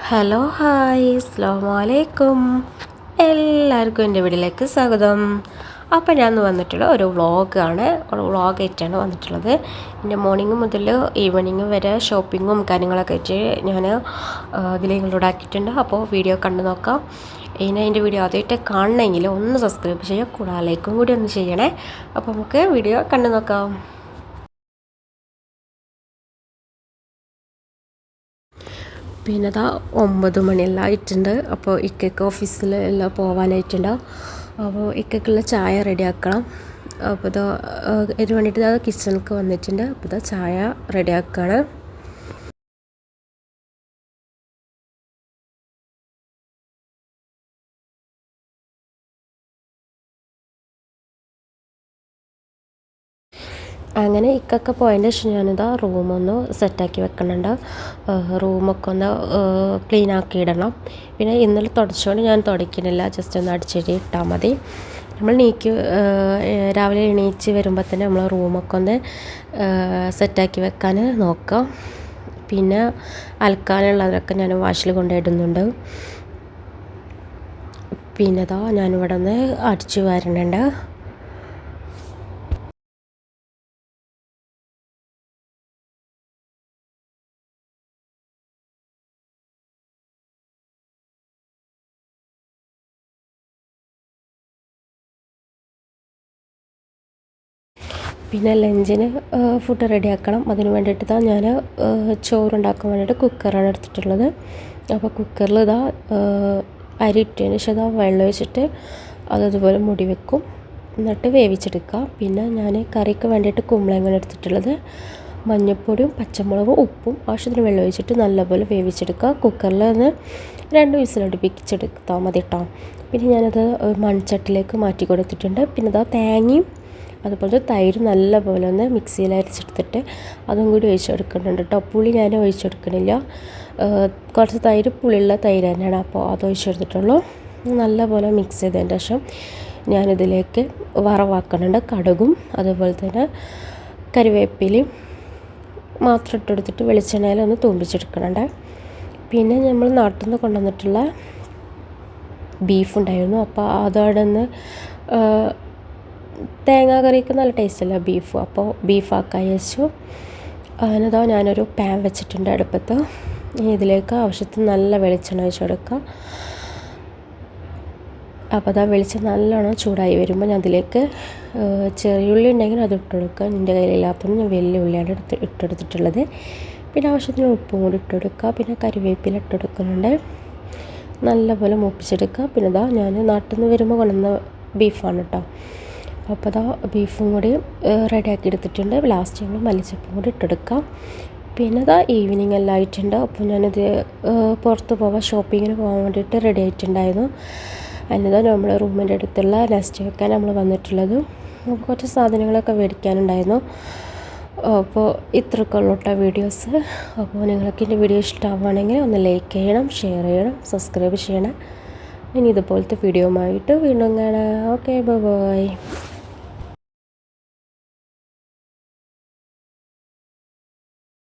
Hello hi അസ്സലാമു അലൈക്കും. എല്ലാവർക്കും എൻ്റെ വീട്ടിലേക്ക് സ്വാഗതം. അപ്പോൾ ഞാൻ വന്നിട്ടുള്ള ഒരു വ്ളോഗായിട്ടാണ് വന്നിട്ടുള്ളത്. എൻ്റെ മോർണിംഗ് മുതൽ ഈവനിങ് വരെ ഷോപ്പിങ്ങും കാര്യങ്ങളൊക്കെ ആയിട്ട് ഞാൻ ഇതിൽ ഇൻക്ലൂഡ് ആക്കിയിട്ടുണ്ട്. അപ്പോൾ വീഡിയോ കണ്ടു നോക്കാം. ഇനി എൻ്റെ വീഡിയോ ആദ്യമായിട്ട് കാണണമെങ്കിൽ ഒന്ന് സബ്സ്ക്രൈബ് ചെയ്യുക, കൂടാതെ ലൈക്കും കൂടി ഒന്ന് ചെയ്യണേ. അപ്പോൾ നമുക്ക് വീഡിയോ കണ്ടു നോക്കാം. പിന്നെ അതാ 9 മണിയെല്ലാം ആയിട്ടുണ്ട്. അപ്പോൾ ഇക്കയ്ക്ക് ഓഫീസിൽ എല്ലാം പോകാനായിട്ടുണ്ട്. അപ്പോൾ ഇക്കയ്ക്കുള്ള ചായ റെഡിയാക്കണം. അപ്പോൾ ഇതാ ഇതിന് വേണ്ടിയിട്ട് ഇതാ കിച്ചണിലേക്ക് വന്നിട്ടുണ്ട്. അപ്പോൾ ഇതാ ചായ റെഡിയാക്കുകയാണ്. അങ്ങനെ ഇക്കൊക്കെ പോയതിൻ്റെ ശേഷം ഞാനിതാ റൂമൊന്ന് സെറ്റാക്കി വെക്കുന്നുണ്ട്. റൂമൊക്കെ ഒന്ന് ക്ലീൻ ആക്കി ഇടണം. പിന്നെ ഇന്നലെ തുടച്ചുകൊണ്ട് ഞാൻ തുടയ്ക്കുന്നില്ല, ജസ്റ്റ് ഒന്ന് അടിച്ചിട്ട് ഇട്ടാൽ മതി. നമ്മൾ രാവിലെ എണീച്ച് വരുമ്പോൾ തന്നെ നമ്മൾ റൂമൊക്കെ ഒന്ന് സെറ്റാക്കി വെക്കാൻ നോക്കാം. പിന്നെ അലക്കാനുള്ളതൊക്കെ ഞാൻ വാഷിൽ കൊണ്ടിടുന്നുണ്ട്. പിന്നെ ഇതാ ഞാനിവിടെ ഒന്ന് അടിച്ചു വരുന്നുണ്ട്. പിന്നെ ലഞ്ചിന് ഫുഡ് റെഡിയാക്കണം. അതിന് വേണ്ടിയിട്ട് ഞാൻ ചോറുണ്ടാക്കാൻ വേണ്ടിയിട്ട് കുക്കറാണ് എടുത്തിട്ടുള്ളത്. അപ്പോൾ കുക്കറിൽ അരി ഇട്ടതിന് ശേഷം വെള്ളം ഒഴിച്ചിട്ട് അതുപോലെ മൂടി വെക്കും, എന്നിട്ട് വേവിച്ചെടുക്കുക. പിന്നെ ഞാൻ കറിക്ക് വേണ്ടിയിട്ട് കുമ്പളങ്ങ എടുത്തിട്ടുള്ളത്. മഞ്ഞൾപ്പൊടിയും പച്ചമുളകും ഉപ്പും ആവശ്യത്തിന് വെള്ളം ഒഴിച്ചിട്ട് നല്ലപോലെ വേവിച്ചെടുക്കുക. കുക്കറിൽ നിന്ന് 2 വിസിലടുപ്പിച്ചെടുത്താൽ മതി കേട്ടോ. പിന്നെ ഞാനത് മൺചട്ടിലേക്ക് മാറ്റി കൊടുത്തിട്ടുണ്ട്. പിന്നെ തേങ്ങയും അതുപോലെ തൈര് നല്ലപോലെ ഒന്ന് മിക്സിയിൽ അരച്ചെടുത്തിട്ട് അതും കൂടി ഒഴിച്ചെടുക്കുന്നുണ്ട് കേട്ടോ. പുളി ഞാൻ ഒഴിച്ചെടുക്കണില്ല, കുറച്ച് തൈര് പുളിയുള്ള തൈര് തന്നെയാണ്. അപ്പോൾ അത് ഒഴിച്ചെടുത്തിട്ടുള്ളൂ. നല്ലപോലെ മിക്സ് ചെയ്തതിന് ശേഷം ഞാനിതിലേക്ക് വറവാക്കുന്നുണ്ട്. കടുകും അതുപോലെ തന്നെ കറിവേപ്പിലയും മാത്രം ഇട്ടെടുത്തിട്ട് വെളിച്ചെണ്ണയിൽ ഒന്ന് തൂമ്പിച്ചെടുക്കുന്നുണ്ട്. പിന്നെ നമ്മൾ നാട്ടിൽ നിന്ന് കൊണ്ടുവന്നിട്ടുള്ള ബീഫുണ്ടായിരുന്നു. അപ്പോൾ അതവിടെ നിന്ന് തേങ്ങാ കറിക്ക് നല്ല ടേസ്റ്റല്ല ബീഫ്, അപ്പോൾ ബീഫാക്കാൻ വെച്ചു. അതിനതാ ഞാനൊരു പാൻ വെച്ചിട്ടുണ്ട് അടുപ്പത്ത്. ഇതിലേക്ക് ആവശ്യത്തിന് നല്ല വെളിച്ചെണ്ണ ഒഴിച്ച് കൊടുക്കുക. അപ്പോൾ വെളിച്ചെണ്ണ നല്ലോണം ചൂടായി വരുമ്പോൾ ഞാൻ അതിലേക്ക് ചെറിയുള്ളി ഉണ്ടെങ്കിൽ അത് ഇട്ട് കൊടുക്കുക. എൻ്റെ കയ്യിലില്ലാത്തതുകൊണ്ട് ഞാൻ വലിയ ഉള്ളിയാണ് ഇട്ടെടുത്തിട്ടുള്ളത്. പിന്നെ ആവശ്യത്തിന് ഉപ്പും കൂടി ഇട്ട് കൊടുക്കുക. പിന്നെ കറിവേപ്പില ഇട്ട് കൊടുക്കുന്നുണ്ട്. നല്ലപോലെ മൂപ്പിച്ചെടുക്കുക. പിന്നെ ഞാൻ നാട്ടിൽ നിന്ന് വരുമ്പോൾ കൊണ്ടുവന്ന ബീഫാണ് കേട്ടോ. അപ്പോൾ ബീഫും കൂടി റെഡിയാക്കി എടുത്തിട്ടുണ്ട്. ലാസ്റ്റ് നമ്മൾ മല്ലിച്ചപ്പും കൂടി ഇട്ടെടുക്കാം. പിന്നെ ഈവനിങ് എല്ലാം ആയിട്ടുണ്ട്. അപ്പോൾ ഞാനിത് പുറത്ത് പോകാൻ ഷോപ്പിങ്ങിന് പോകാൻ വേണ്ടിയിട്ട് റെഡി ആയിട്ടുണ്ടായിരുന്നു. അതിന് നമ്മൾ റൂമിൻ്റെ അടുത്തുള്ള നെസ്റ്റ് വെക്കാൻ നമ്മൾ വന്നിട്ടുള്ളത്. നമുക്ക് കുറച്ച് സാധനങ്ങളൊക്കെ മേടിക്കാനുണ്ടായിരുന്നു. അപ്പോൾ ഇത്രയൊക്കെ ഉള്ളൂ കേട്ടോ വീഡിയോസ്. അപ്പോൾ നിങ്ങൾക്ക് എൻ്റെ വീഡിയോ ഇഷ്ടമാവുകയാണെങ്കിൽ ഒന്ന് ലൈക്ക് ചെയ്യണം, ഷെയർ ചെയ്യണം, സബ്സ്ക്രൈബ് ചെയ്യണം. ഇനി ഇതുപോലത്തെ വീഡിയോയുമായിട്ട് വീണ്ടും കാണാം. Okay, by.